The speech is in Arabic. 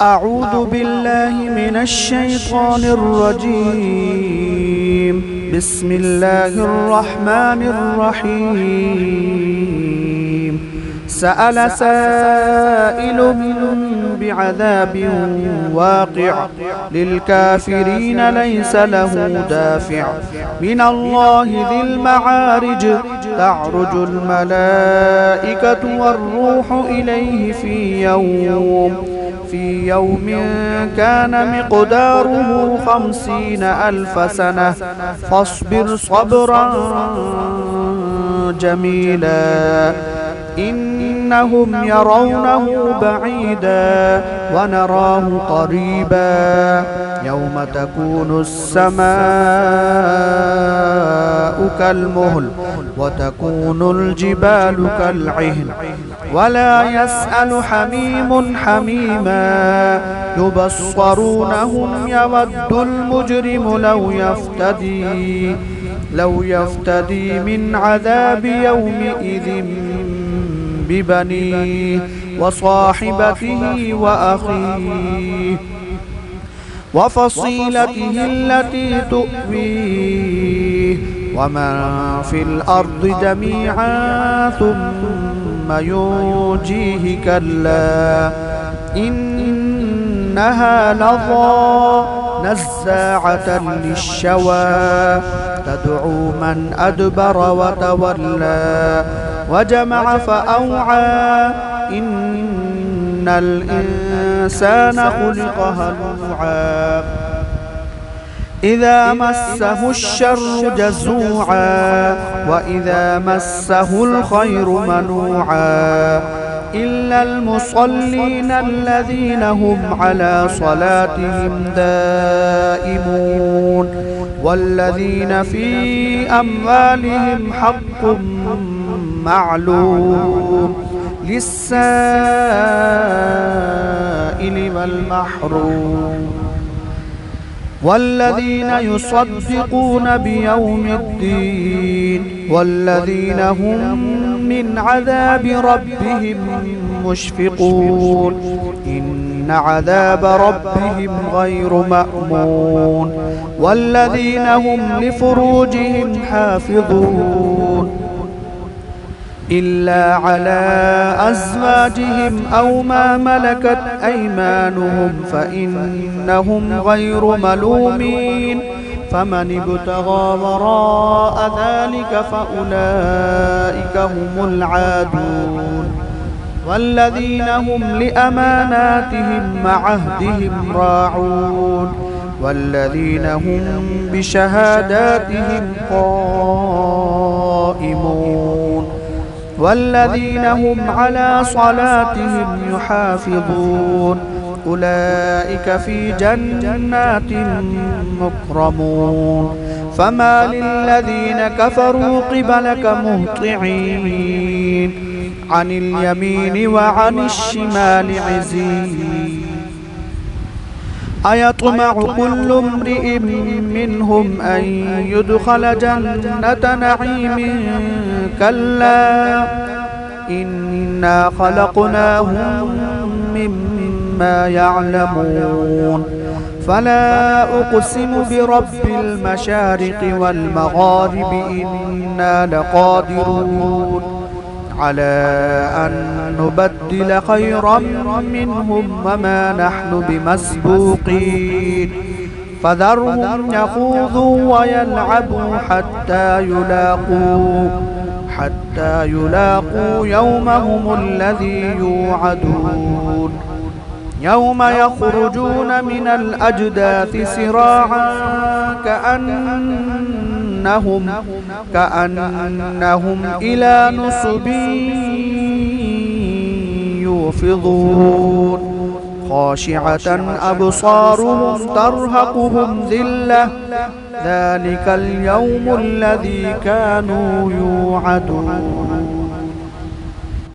أعوذ بالله من الشيطان الرجيم. بسم الله الرحمن الرحيم. سأل سائل بعذاب واقع للكافرين ليس له دافع من الله ذي المعارج. تعرج الملائكة والروح إليه في يوم كان مقداره 50,000 سنة فاصبر صبرا جميلا إنهم يرونه بعيدا ونراه قريبا يوم تكون السماء كالمهل وتكون الجبال كالعهن ولا يسأل حميم حميما يبصرونهم يود المجرم لو يفتدي من عذاب يومئذ ببنيه وصاحبته وأخيه وفصيلته التي تؤويه ومن في الأرض جميعا ثم ينجيه كلا إنها لظى نزاعة للشوى تدعو من أدبر وتولى وجمع فأوعى إن الإنسان خلق هلوعا إذا مسه الشر جزوعا وإذا مسه الخير منوعا إلا المصلين الذين هم على صلاتهم دائمون والذين في أموالهم حق معلوم للسائل والمحروم والذين يصدقون بيوم الدين والذين هم من عذاب ربهم مشفقون إن عذاب ربهم غير مأمون والذين هم لفروجهم حافظون إلا على أزواجهم أو ما ملكت أيمانهم فإنهم غير ملومين فمن ابتغى وراء ذلك فأولئك هم العادون والذين هم لأماناتهم وعهدهم راعون والذين هم بشهاداتهم قائمون والذين هم على صلاتهم يحافظون أولئك في جنات مكرمون فما للذين كفروا قبلك مهطعين عن اليمين وعن الشمال عزين أيطمع كل امرئ منهم أن يدخل جنة نعيم كلا إنا خلقناهم مما يعلمون فلا أقسم برب المشارق والمغارب إنا لقادرون على أن نبدل خيرا منهم وما نحن بمسبوقين فذرهم يخوضوا ويلعبوا حتى يلاقوا يومهم الذي يوعدون يوم يخرجون من الأجداث سراعا كأنهم إلى نصب يوفضون خاشعة أبصارهم ترهقهم ذلة ذلك اليوم الذي كانوا يوعدون.